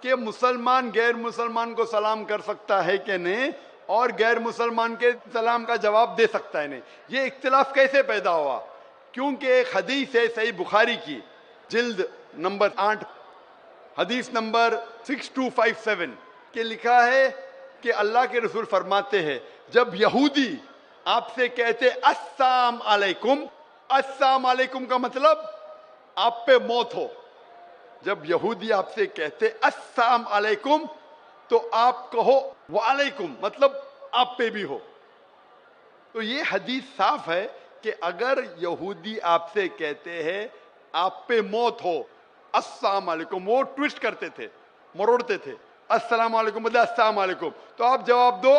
کہ مسلمان غیر مسلمان کو سلام کر سکتا ہے کہ نہیں اور غیر مسلمان کے سلام کا جواب دے سکتا ہے نہیں. یہ اختلاف کیسے پیدا ہوا؟ کیونکہ ایک حدیث ہے صحیح بخاری کی جلد نمبر 8 حدیث نمبر 6257 کہ لکھا ہے کہ اللہ کے رسول فرماتے ہیں جب یہودی آپ سے کہتے السلام علیکم، السلام علیکم کا مطلب آپ پہ موت ہو، جب یہودی آپ سے کہتے السلام علیکم تو آپ کہو وعلیکم، مطلب آپ پہ بھی ہو. تو یہ حدیث صاف ہے کہ اگر یہودی آپ سے کہتے ہیں آپ پہ موت ہو السلام علیکم، وہ ٹویسٹ کرتے تھے، مروڑتے تھے، السلام علیکم مطلب السلام علیکم، تو آپ جواب دو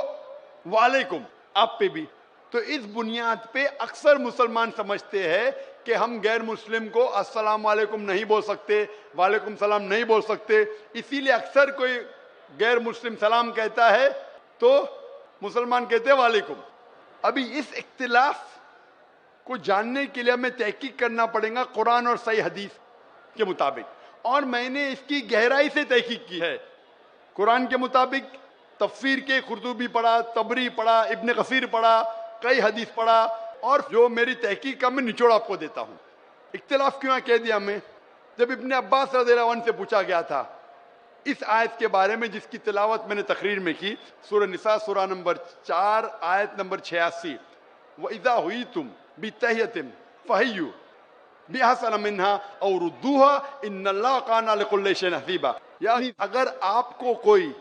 وعلیکم، آپ پہ بھی. تو اس بنیاد پہ اکثر مسلمان سمجھتے ہیں کہ ہم غیر مسلم کو السلام علیکم نہیں بول سکتے، وعلیکم السلام نہیں بول سکتے، اسی لیے اکثر کوئی غیر مسلم سلام کہتا ہے تو مسلمان کہتے ہیں وعلیکم. ابھی اس اختلاف کو جاننے کے لیے ہمیں تحقیق کرنا پڑے گا قرآن اور صحیح حدیث کے مطابق، اور میں نے اس کی گہرائی سے تحقیق کی ہے. قرآن کے مطابق تفسیر کے قرطبی پڑھا، طبری پڑھا، ابن کثیر پڑھا، کئی حدیث پڑھا، اور جو میری تحقیق کا میں نچوڑ آپ کو دیتا ہوں. اختلاف کیوں کہہ دیا ہمیں؟ جب ابن عباس رضی اللہ عنہ سے پوچھا گیا تھا اس آیت کے بارے میں جس کی تلاوت میں نے تقریر میں کی، سورہ نساء سورہ نمبر 4 آیت نمبر 86، وَإِذَا هُيِّتُمْ بِتَحِيَّةٍ فَحَيُّوا بِأَحْسَنَ مِنْهَا أَوْ رُدُّوهَا إِنَّ اللَّهَ كَانَ عَلَىٰ كُلِّ شَيْءٍ حَسِيبًا. یعنی اگر آپ کو کوئی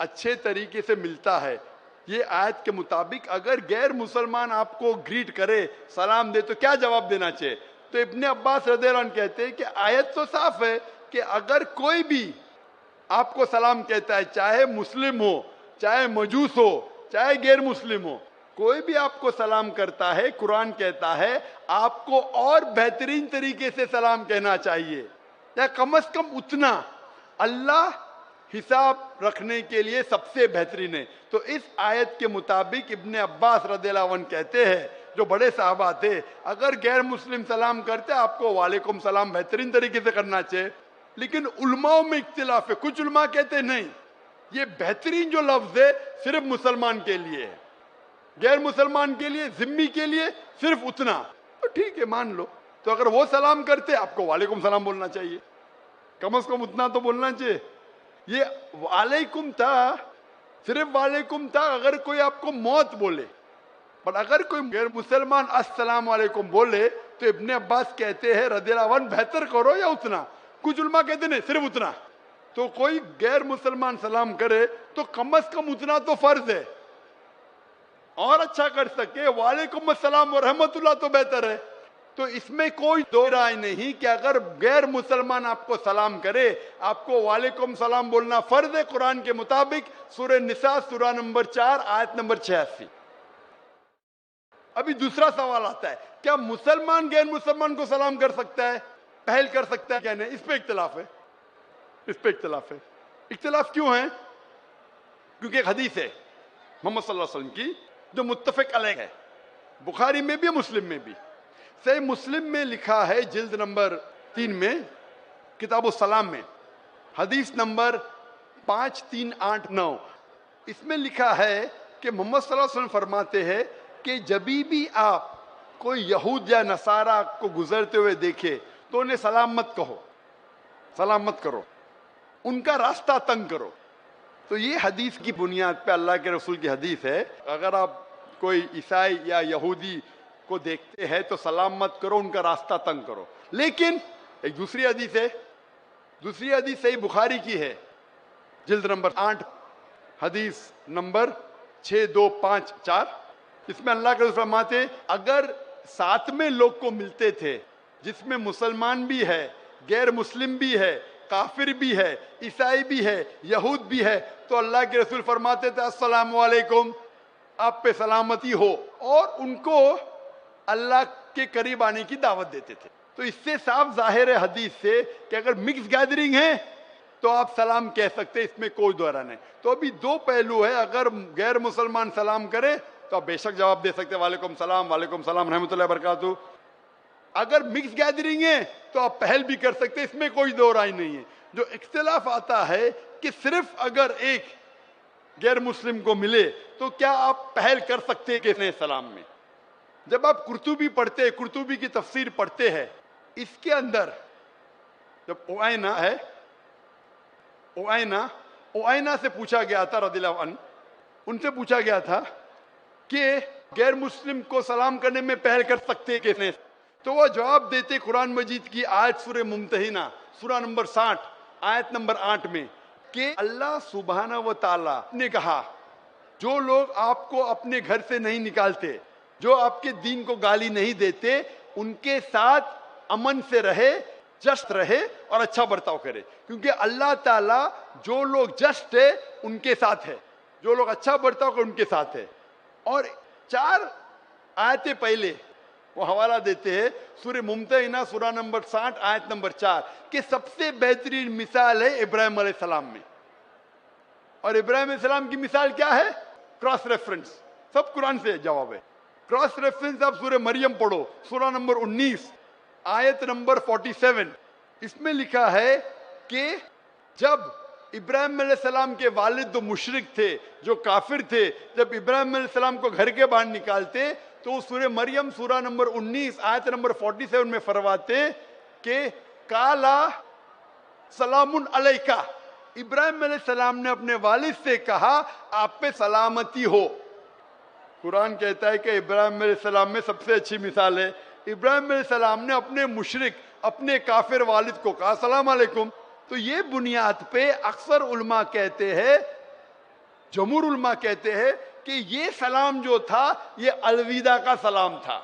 اچھے طریقے سے ملتا ہے، یہ آیت کے مطابق اگر غیر مسلمان آپ کو گریٹ کرے، سلام دے، تو کیا جواب دینا چاہیے؟ تو ابن عباس رضی اللہ عنہ کہتے ہیں کہ آیت تو صاف ہے کہ اگر کوئی بھی آپ کو سلام کہتا ہے، چاہے مسلم ہو، چاہے مجوس ہو، چاہے غیر مسلم ہو، کوئی بھی آپ کو سلام کرتا ہے، قرآن کہتا ہے آپ کو اور بہترین طریقے سے سلام کہنا چاہیے، یا کم از کم اتنا. اللہ حساب رکھنے کے لیے سب سے بہترین ہے. تو اس آیت کے مطابق ابن عباس رضی اللہ عنہ کہتے ہیں، جو بڑے صحابہ تھے، اگر غیر مسلم سلام کرتے آپ کو وعلیکم سلام بہترین طریقے سے کرنا چاہیے. لیکن علماء میں اختلاف ہے، کچھ علماء کہتے نہیں، یہ بہترین جو لفظ ہے صرف مسلمان کے لیے ہے، غیر مسلمان کے لیے، ذمی کے لیے صرف اتنا. تو ٹھیک ہے، مان لو. تو اگر وہ سلام کرتے آپ کو وعلیکم سلام بولنا چاہیے، کم از کم اتنا تو بولنا چاہیے. یہ وعلیکم تھا، صرف وعلیکم تھا اگر کوئی آپ کو موت بولے، پر اگر کوئی غیر مسلمان السلام علیکم بولے تو ابن عباس کہتے ہیں رضی اللہ عنہ بہتر کرو یا اتنا. کچھ علماء کہتے نہیں صرف اتنا. تو کوئی غیر مسلمان سلام کرے تو کم از کم اتنا تو فرض ہے، اور اچھا کر سکے وعلیکم السلام ورحمۃ اللہ تو بہتر ہے. تو اس میں کوئی دو رائے نہیں کہ اگر غیر مسلمان آپ کو سلام کرے آپ کو وعلیکم سلام بولنا فرض ہے قرآن کے مطابق. سورہ نساء سورہ نمبر 4 آیت نمبر 86. ابھی دوسرا سوال آتا ہے، کیا مسلمان غیر مسلمان کو سلام کر سکتا ہے، پہل کر سکتا ہے کیا نہیں؟ اس پہ اختلاف ہے. اس پہ اختلاف ہے. اختلاف کیوں ہے؟ کیونکہ ایک حدیث ہے محمد صلی اللہ علیہ وسلم کی جو متفق علیہ ہے، بخاری میں بھی مسلم میں بھی. صحیح مسلم میں لکھا ہے جلد نمبر 3 میں کتاب السلام میں حدیث نمبر 5389، اس میں لکھا ہے کہ محمد صلی اللہ علیہ وسلم فرماتے ہیں کہ جبھی بھی آپ کوئی یہود یا نصارہ کو گزرتے ہوئے دیکھے تو انہیں سلام مت کہو، سلام مت کرو، ان کا راستہ تنگ کرو. تو یہ حدیث کی بنیاد پہ اللہ کے رسول کی حدیث ہے، اگر آپ کوئی عیسائی یا یہودی کو دیکھتے ہیں تو سلام مت کرو، ان کا راستہ تنگ کرو. لیکن ایک دوسری حدیث ہے، دوسری حدیث صحیح بخاری کی ہے جلد نمبر 8 حدیث نمبر 6254، اس میں اللہ کے رسول فرماتے اگر ساتھ میں لوگ کو ملتے تھے جس میں مسلمان بھی ہے، غیر مسلم بھی ہے، کافر بھی ہے، عیسائی بھی ہے، یہود بھی ہے، تو اللہ کے رسول فرماتے تھے السلام علیکم، آپ پہ سلامتی ہو، اور ان کو اللہ کے قریب آنے کی دعوت دیتے تھے. تو اس سے صاف ظاہر ہے حدیث سے کہ اگر مکس گیدرنگ ہے تو آپ سلام کہہ سکتے، اس میں کوئی دو رائے نہیں. تو ابھی دو پہلو ہے، اگر غیر مسلمان سلام کرے تو آپ بے شک جواب دے سکتے وعلیکم السلام، وعلیکم السلام رحمۃ اللہ وبرکاتہ. اگر مکس گیدرنگ ہے تو آپ پہل بھی کر سکتے، اس میں کوئی دو رائے نہیں ہے. جو اختلاف آتا ہے کہ صرف اگر ایک غیر مسلم کو ملے تو کیا آپ پہل کر سکتے ہیں کہ سلام میں؟ جب آپ قرطبی پڑھتے ہیں، قرطبی کی تفسیر پڑھتے ہیں، اس کے اندر جب اوائنا سے پوچھا گیا تھا رضی اللہ عنہ، ان سے پوچھا گیا تھا کہ غیر مسلم کو سلام کرنے میں پہل کر سکتے ہیں کیسے، تو وہ جواب دیتے قرآن مجید کی آیت سورہ ممتحنہ سورہ نمبر 60 آیت نمبر 8 میں کہ اللہ سبحانہ و تعالی نے کہا جو لوگ آپ کو اپنے گھر سے نہیں نکالتے، جو آپ کے دین کو گالی نہیں دیتے، ان کے ساتھ امن سے رہے، جسٹ رہے اور اچھا برتاؤ کرے، کیونکہ اللہ تعالیٰ جو لوگ جسٹ ہے ان کے ساتھ ہے، جو لوگ اچھا برتاؤ کرے ان کے ساتھ ہے۔ اور 4 آیتیں پہلے وہ حوالہ دیتے ہیں سورہ ممتحنہ سورہ نمبر 60 آیت نمبر 4 کہ سب سے بہترین مثال ہے ابراہیم علیہ السلام میں۔ اور ابراہیم علیہ السلام کی مثال کیا ہے؟ کراس ریفرنس، سب قرآن سے جواب ہے۔ کراس ریفرنس آپ سورہ مریم پڑھو سورہ نمبر 19 آیت نمبر 47، اس میں لکھا ہے کہ جب ابراہیم علیہ السلام کے والد جو مشرک تھے، جو کافر تھے، جب ابراہیم علیہ السلام کو گھر کے باہر نکالتے تو سورہ مریم سورہ نمبر 19 آیت نمبر 47 میں فرماتے کہ کالا سلام علیکہ، ابراہیم علیہ السلام نے اپنے والد سے کہا آپ پہ سلامتی ہو۔ قرآن کہتا ہے کہ ابراہیم علیہ السلام میں سب سے اچھی مثال ہے، ابراہیم علیہ السلام نے اپنے مشرک، اپنے کافر والد کو کہا السلام علیکم۔ تو یہ بنیاد پہ اکثر علماء کہتے ہیں، جمہور علماء کہتے ہیں کہ یہ سلام جو تھا یہ الوداع کا سلام تھا،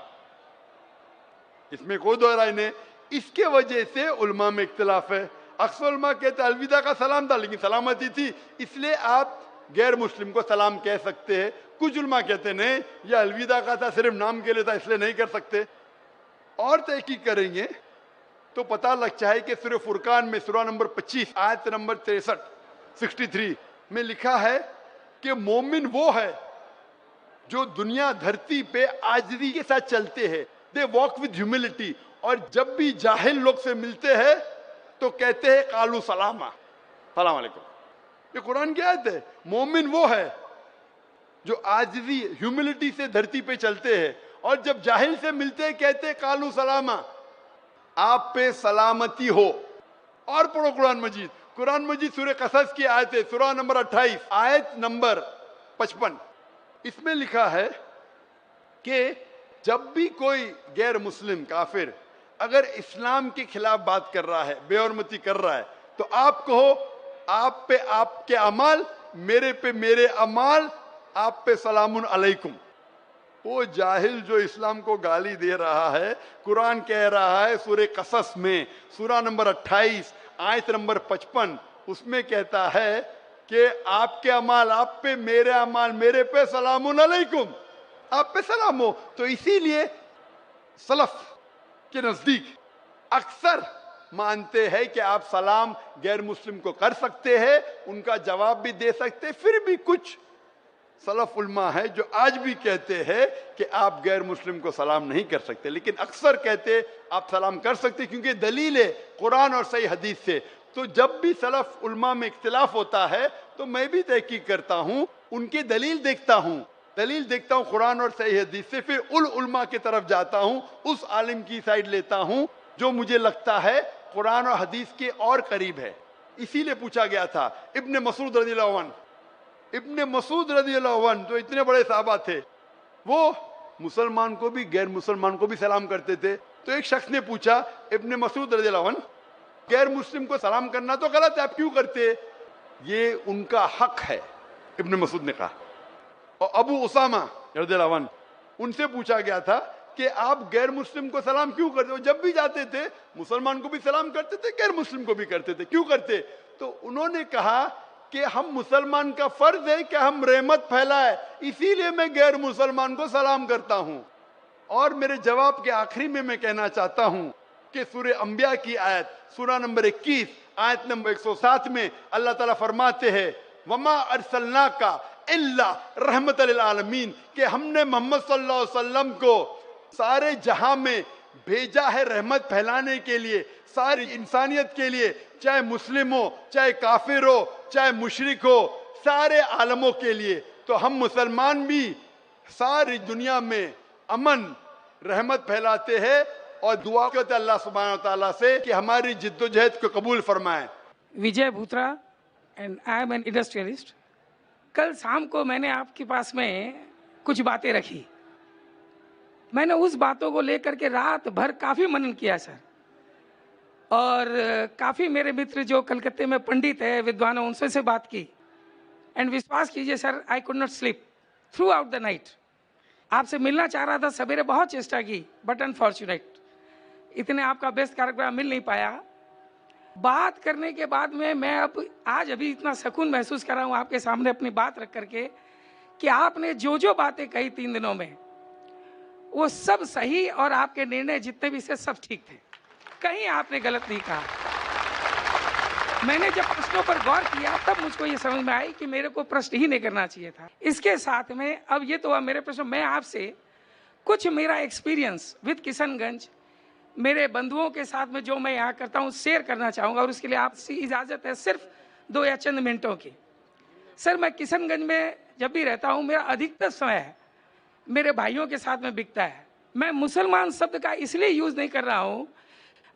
اس میں کوئی دو رائے نہیں۔ اس کے وجہ سے علماء میں اختلاف ہے، اکثر علماء کہتے ہیں الوداع کا سلام تھا لیکن سلامتی تھی، اس لیے آپ غیر مسلم کو سلام کہہ سکتے ہیں۔ کچھ علماء کہتے ہیں نہیں یہ الوداع کا تھا، صرف نام کے لیے تھا اس لیے نہیں کر سکتے۔ اور تحقیق کریں گے تو پتہ لگتا ہے کہ سورہ فرقان میں سورہ نمبر 25 آیت نمبر 63 میں لکھا ہے کہ مومن وہ ہے جو دنیا دھرتی پہ عاجزی کے ساتھ چلتے ہیں، دے واک ود ہیوملٹی، اور جب بھی جاہل لوگ سے ملتے ہیں تو کہتے ہیں قالو سلاما، سلام علیکم۔ یہ قرآن کی آیت ہے، مومن وہ ہے جو عاجزی ہیوملٹی سے دھرتی پہ چلتے ہیں اور جب جاہل سے ملتے ہیں کہتے ہیں قالو سلاما، آپ پہ سلامتی ہو۔ اور پڑھو قرآن مجید سورہ قصص کی آیت ہے سورہ نمبر 28 آیت نمبر 55، اس میں لکھا ہے کہ جب بھی کوئی غیر مسلم کافر اگر اسلام کے خلاف بات کر رہا ہے، بے حرمتی کر رہا ہے، تو آپ کہو آپ پہ آپ کے اعمال، میرے پہ میرے اعمال، آپ پہ سلام علیکم۔ وہ جاہل جو اسلام کو گالی دے رہا ہے، قرآن کہہ رہا ہے سورہ قصص میں سورہ نمبر 28 آیت نمبر 55، اس میں کہتا ہے کہ آپ کے اعمال آپ پہ، میرے اعمال میرے پہ، سلام علیکم، آپ پہ سلام ہو۔ تو اسی لیے سلف کے نزدیک اکثر مانتے ہیں کہ آپ سلام غیر مسلم کو کر سکتے ہیں، ان کا جواب بھی دے سکتے۔ پھر بھی کچھ سلف علماء ہے جو آج بھی کہتے ہیں کہ آپ غیر مسلم کو سلام نہیں کر سکتے، لیکن اکثر کہتے آپ سلام کر سکتے کیونکہ دلیل ہے قرآن اور صحیح حدیث سے۔ تو جب بھی سلف علماء میں اختلاف ہوتا ہے تو میں بھی تحقیق کرتا ہوں، ان کی دلیل دیکھتا ہوں قرآن اور صحیح حدیث سے، پھر علماء کی طرف جاتا ہوں، اس عالم کی سائڈ لیتا ہوں جو مجھے لگتا ہے قرآن اور حدیث کے اور قریب ہے۔ اسی لیے پوچھا گیا تھا ابن مسعود رضی اللہ عنہ، ابن مسعود رضی اللہ عنہ جو اتنے بڑے صحابہ تھے، وہ مسلمان کو بھی غیر مسلمان کو بھی سلام کرتے تھے۔ تو ایک شخص نے پوچھا ابن مسعود رضی اللہ عنہ، غیر مسلم کو سلام کرنا تو غلط ہے، آپ کیوں کرتے؟ یہ ان کا حق ہے، ابن مسعود نے کہا۔ اور ابو اسامہ رضی اللہ عنہ، ان سے پوچھا گیا تھا کہ آپ غیر مسلم کو سلام کیوں کرتے؟ وہ جب بھی جاتے تھے مسلمان کو بھی سلام کرتے تھے، غیر مسلم کو بھی کرتے تھے، کیوں کرتے؟ تو انہوں نے کہا کہ ہم مسلمان کا فرض ہے کہ ہم رحمت پھیلائے، اسی لیے میں غیر مسلمان کو سلام کرتا ہوں۔ اور میرے جواب کے آخری میں کہنا چاہتا ہوں کہ سورہ انبیاء کی آیت سورہ نمبر 21 آیت نمبر 107 میں اللہ تعالیٰ فرماتے ہیں وَمَا أَرْسَلْنَاكَ إِلَّا رَحْمَةً لِلْعَالَمِينَ، کہ ہم نے محمد صلی اللہ علیہ وسلم کو سارے جہاں میں بھیجا ہے رحمت پھیلانے کے لیے، ساری انسانیت کے لیے، چاہے مسلم ہو، چاہے کافر ہو، چاہے مشرک ہو، سارے عالموں کے لیے. تو ہم مسلمان بھی ساری دنیا میں امن رحمت پھیلاتے ہیں اور دعا کرتے ہیں اللہ سبحانہ و تعالیٰ سے کہ ہماری جد و جہد کو قبول فرمائیں. Vijay Bhutra and I am an industrialist. کل شام کو میں نے آپ کے پاس میں کچھ باتیں رکھی. میں نے اس باتوں کو لے کر کے رات بھر کافی منن کیا سر, اور کافی میرے متر جو کلکتے میں پنڈت ہے, ودوان, ان سے بات کی. اینڈ وشواس کیجیے sir, I could not sleep throughout the night. آپ سے ملنا چاہ رہا تھا, سویرے بہت چیسٹا کی, بٹ انفارچونیٹ اتنے آپ کا بیسٹ کارکرم مل نہیں پایا. بات کرنے کے بعد میں اب آج ابھی اتنا سکون محسوس کر رہا ہوں آپ کے سامنے اپنی بات رکھ کر کے کہ آپ نے جو باتیں کہی 3 دنوں میں وہ سب صحیح, اور آپ کے نرنے جتنے بھی سے سب ٹھیک تھے, کہیں آپ نے غلط نہیں کہا. میں نے جب پرشنوں پر غور کیا تب مجھ کو یہ سمجھ میں آئی کہ میرے کو پرشن ہی نہیں کرنا چاہیے تھا. اس کے ساتھ میں اب یہ تو میرے پرشن, میں آپ سے کچھ میرا ایکسپیرینس وتھ کشن گنج, میرے بندھوؤں کے ساتھ میں جو میں یہاں کرتا ہوں شیئر کرنا چاہوں گا, اور اس کے لیے آپ سے اجازت ہے صرف 2 یا چند منٹوں کی. سر, میں کشن گنج میں جب بھی رہتا ہوں میرا ادھکتر سمے میرے بھائیوں کے ساتھ میں بکتا ہے. میں مسلمان شبد کا اس لیے یوز نہیں کر رہا ہوں,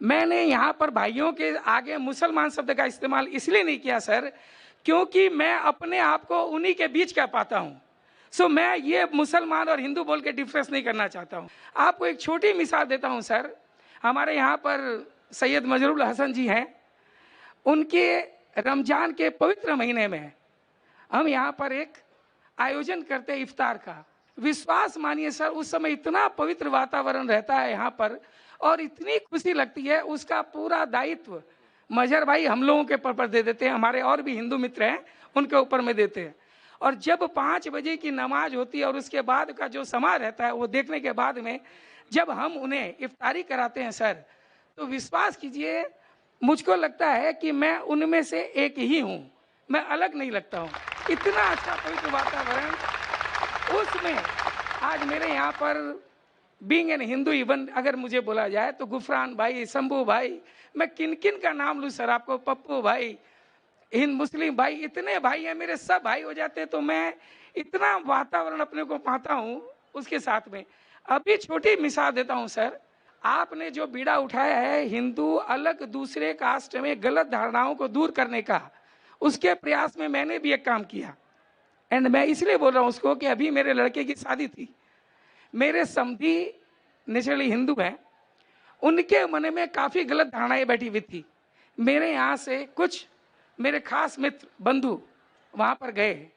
میں نے یہاں پر بھائیوں کے آگے مسلمان شبد کا استعمال اس لیے نہیں کیا سر, کیونکہ میں اپنے آپ کو انہی کے بیچ کر پاتا ہوں. میں یہ مسلمان اور ہندو بول کے ڈفرینس نہیں کرنا چاہتا ہوں. آپ کو ایک چھوٹی مثال دیتا ہوں سر. ہمارے یہاں پر سید مظہر الحسن جی ہیں, ان کے رمضان کے پوتر مہینے میں ہم یہاں پر ایک آیوجن کرتے ہیں افطار کا. وشواس مانیے سر, اس سمے اتنا پوتر واتاورن رہتا ہے یہاں پر, اور اتنی خوشی لگتی ہے. اس کا پورا دائتو مظہر بھائی ہم لوگوں کے پر دے دیتے ہیں, ہمارے اور بھی ہندو متر ہیں ان کے اوپر میں دیتے ہیں. اور جب 5 بجے کی نماز ہوتی ہے اور اس کے بعد کا جو سما رہتا ہے وہ دیکھنے کے بعد میں جب ہم انہیں افطاری کراتے ہیں سر, تو وشواس کیجئے مجھ کو لگتا ہے کہ میں ان میں سے ایک ہی ہوں, میں الگ نہیں لگتا ہوں. اتنا اچھا پوتر واتاورن اس میں. آج میرے یہاں پر بینگ این ہندو ایون اگر مجھے بولا جائے تو غفران بھائی, شمبھو بھائی, میں کن کن کا نام لوں سر آپ کو, پپو بھائی, ہند مسلم بھائی, اتنے بھائی ہیں میرے, سب بھائی ہو جاتے. تو میں اتنا واتاورن اپنے کو پاتا ہوں اس کے ساتھ میں. ابھی چھوٹی مثال دیتا ہوں سر, آپ نے جو بیڑا اٹھایا ہے ہندو الگ دوسرے کاسٹ میں غلط دھارناؤں کو دور کرنے کا, اس کے پریاس میں نے بھی ایک کام کیا. اینڈ میں اس لیے بول رہا ہوں اس کو کہ ابھی میرے لڑکے کی شادی تھی, میرے سمدھی نیچرلی ہندو ہیں, ان کے من میں کافی غلط دھارنائیں بیٹھی ہوئی تھی. میرے یہاں سے کچھ میرے خاص متر بندھو وہاں پر گئے,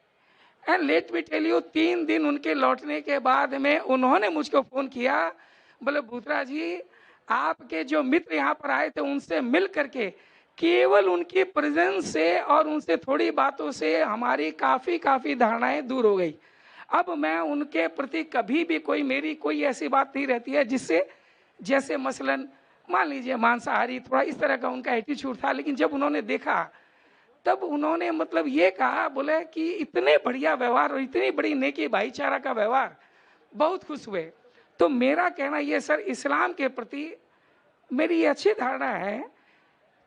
and let me tell you 3 دن ان کے لوٹنے کے بعد میں انہوں نے مجھ کو فون کیا, بولے بھوترا جی آپ کے جو متر یہاں پر آئے تھے ان سے مل کر کے کیول ان کی پریزنس سے اور ان سے تھوڑی باتوں سے ہماری کافی دھارنائیں دور ہو گئی. اب میں ان کے پرتی کبھی بھی میری کوئی ایسی بات نہیں رہتی ہے جس سے, جیسے مثلاً مان لیجئے مانساہاری, تھوڑا اس طرح کا ان کا ایٹیچیوڈ تھا. لیکن جب انہوں نے دیکھا تب انہوں نے مطلب یہ کہا, بولے کہ اتنے بڑھیا ویوہار اور اتنی بڑی نیکی بھائی چارہ کا ویوہار, بہت خوش ہوئے. تو میرا کہنا یہ سر, اسلام کے پرتی میری یہ اچھی دھارنا ہے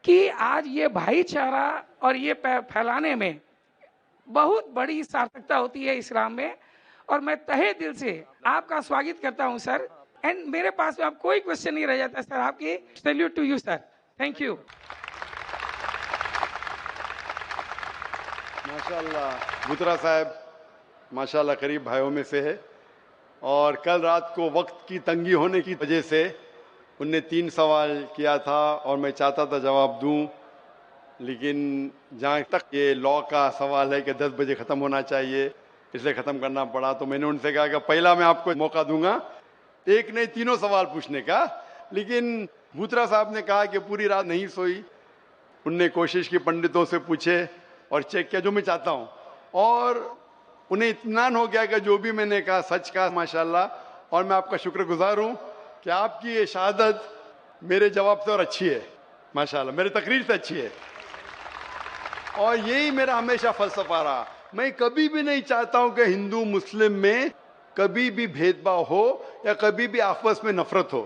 کہ آج یہ بھائی چارہ اور یہ پھیلانے میں بہت بڑی سارتھکتا ہوتی ہے اسلام میں. اور میں تہے دل سے آپ کا سواگت کرتا ہوں سر. اینڈ میرے پاس میں اب کوئی کوشچن نہیں رہ جاتا سر آپ کی. Salute to you sir, thank you. ماشاءاللہ بھوترا صاحب ماشاءاللہ قریب بھائیوں میں سے ہے, اور کل رات کو وقت کی تنگی ہونے کی وجہ سے ان نے 3 سوال کیا تھا اور میں چاہتا تھا جواب دوں, لیکن جہاں تک یہ لا کا سوال ہے کہ 10 بجے ختم ہونا چاہیے, اس لیے ختم کرنا پڑا. تو میں نے ان سے کہا کہ پہلا میں آپ کو موقع دوں گا 1 نہیں 3 سوال پوچھنے کا. لیکن بھوترا صاحب نے کہا کہ پوری رات نہیں سوئی, ان نے کوشش کی, پنڈتوں سے پوچھے اور چیک کیا, جو میں چاہتا ہوں, اور انہیں اطمینان ہو گیا کہ جو بھی میں نے کہا سچ کہا ماشاءاللہ. اور میں آپ کا شکر گزار ہوں کہ آپ کی یہ شہادت میرے جواب سے اور اچھی ہے ماشاءاللہ, میری تقریر سے اچھی ہے. اور یہی میرا ہمیشہ فلسفہ رہا. میں کبھی بھی نہیں چاہتا ہوں کہ ہندو مسلم میں کبھی بھی بھید بھاؤ ہو یا کبھی بھی آپس میں نفرت ہو.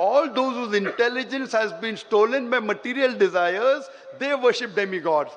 all those whose intelligence has been stolen by material desires they worship demigods।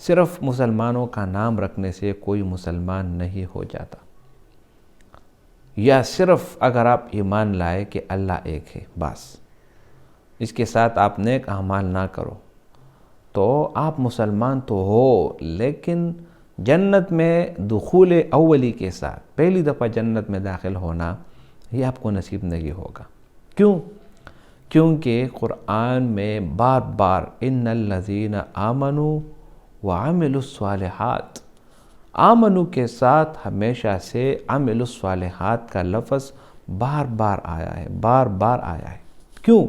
صرف مسلمانوں کا نام رکھنے سے کوئی مسلمان نہیں ہو جاتا، یا صرف اگر آپ ایمان لائے کہ اللہ ایک ہے بس، اس کے ساتھ آپ نیک اعمال نہ کرو تو آپ مسلمان تو ہو، لیکن جنت میں دخول اولی کے ساتھ پہلی دفعہ جنت میں داخل ہونا یہ آپ کو نصیب نہیں ہوگا۔ کیوں؟ کیونکہ قرآن میں بار بار ان الذین آمنوا وعملوا الصالحات، آمنو کے ساتھ ہمیشہ سے عملوا الصالحات کا لفظ بار بار آیا ہے، بار بار آیا ہے۔ کیوں؟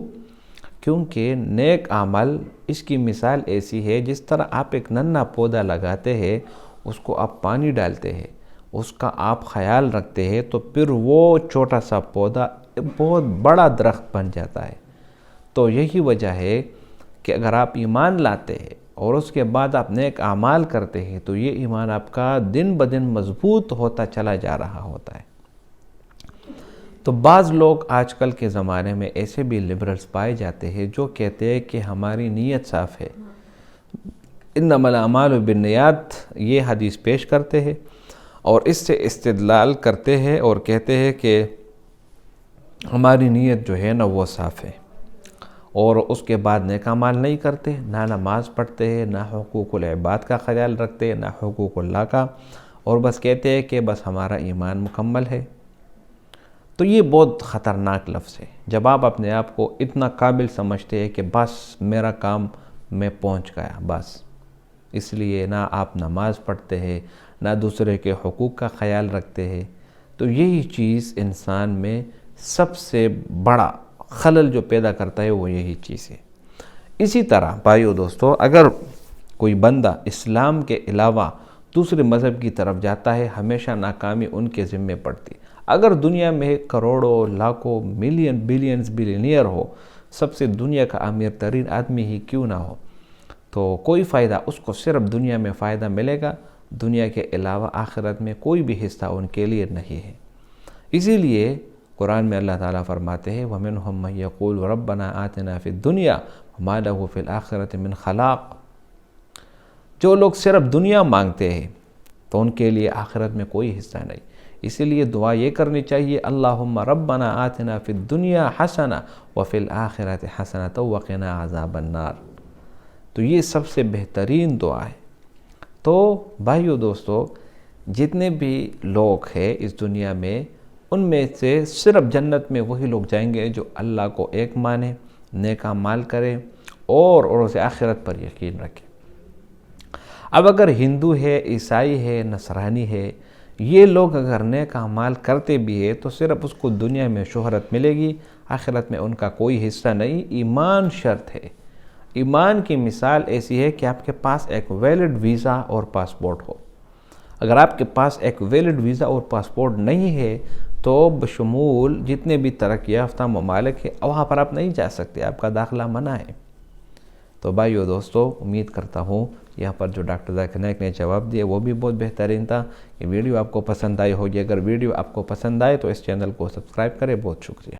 کیونکہ نیک عمل اس کی مثال ایسی ہے جس طرح آپ ایک ننھا پودا لگاتے ہیں، اس کو آپ پانی ڈالتے ہیں، اس کا آپ خیال رکھتے ہیں، تو پھر وہ چھوٹا سا پودا بہت بڑا درخت بن جاتا ہے۔ تو یہی وجہ ہے کہ اگر آپ ایمان لاتے ہیں اور اس کے بعد آپ نیک اعمال کرتے ہیں تو یہ ایمان آپ کا دن بدن مضبوط ہوتا چلا جا رہا ہوتا ہے۔ تو بعض لوگ آج کل کے زمانے میں ایسے بھی لبرلز پائے جاتے ہیں جو کہتے ہیں کہ ہماری نیت صاف ہے، انما الاعمال بالنیات، یہ حدیث پیش کرتے ہیں اور اس سے استدلال کرتے ہیں اور کہتے ہیں کہ ہماری نیت جو ہے نا وہ صاف ہے، اور اس کے بعد نیک اعمال نہیں کرتے، نہ نماز پڑھتے ہیں، نہ حقوق العباد کا خیال رکھتے ہیں، نہ حقوق اللہ کا، اور بس کہتے ہیں کہ بس ہمارا ایمان مکمل ہے۔ تو یہ بہت خطرناک لفظ ہے جب آپ اپنے آپ کو اتنا قابل سمجھتے ہیں کہ بس میرا کام میں پہنچ گیا بس، اس لیے نہ آپ نماز پڑھتے ہیں، نہ دوسرے کے حقوق کا خیال رکھتے ہیں۔ تو یہی چیز انسان میں سب سے بڑا خلل جو پیدا کرتا ہے وہ یہی چیز ہے۔ اسی طرح بھائیو دوستو، اگر کوئی بندہ اسلام کے علاوہ دوسرے مذہب کی طرف جاتا ہے، ہمیشہ ناکامی ان کے ذمے پڑتی۔ اگر دنیا میں کروڑوں، لاکھوں، ملین، بلینز بلینئر ہو، سب سے دنیا کا امیر ترین آدمی ہی کیوں نہ ہو، تو کوئی فائدہ، اس کو صرف دنیا میں فائدہ ملے گا، دنیا کے علاوہ آخرت میں کوئی بھی حصہ ان کے لیے نہیں ہے۔ اسی لیے قرآن میں اللہ تعالیٰ فرماتے ہیں وَمِنْهُمْ مَن يَقُولُ رَبَّنَا آتِنَا فِي الدُّنْيَا وَمَا لَهُ فِي الْآخِرَةِ مِنْ خَلَاقٍ، جو لوگ صرف دنیا مانگتے ہیں تو ان کے لیے آخرت میں کوئی حصہ نہیں۔ اسی لیے دعا یہ کرنی چاہیے اللہم ربنا آتنا فی الدنیا حسنہ وفی الآخرۃ حسنۃ وقنا عذاب النار۔ تو یہ سب سے بہترین دعا ہے۔ تو بھائیو دوستو، جتنے بھی لوگ ہیں اس دنیا میں، ان میں سے صرف جنت میں وہی لوگ جائیں گے جو اللہ کو ایک مانے، نیک اعمال کرے اور روز آخرت پر یقین رکھے۔ اب اگر ہندو ہے، عیسائی ہے، نصرانی ہے، یہ لوگ اگر نیک اعمال کرتے بھی ہے تو صرف اس کو دنیا میں شہرت ملے گی، آخرت میں ان کا کوئی حصہ نہیں۔ ایمان شرط ہے۔ ایمان کی مثال ایسی ہے کہ آپ کے پاس ایک ویلڈ ویزا اور پاسپورٹ ہو۔ اگر آپ کے پاس ایک ویلڈ ویزا اور پاسپورٹ نہیں ہے تو بشمول جتنے بھی ترقی یافتہ ممالک ہیں وہاں پر آپ نہیں جا سکتے، آپ کا داخلہ منع ہے۔ تو بھائیو دوستو، امید کرتا ہوں یہاں پر جو ڈاکٹر ذاکر نائک نے جواب دیا وہ بھی بہت بہترین تھا۔ یہ ویڈیو آپ کو پسند آئی ہوگی، اگر ویڈیو آپ کو پسند آئے تو اس چینل کو سبسکرائب کریں۔ بہت شکریہ۔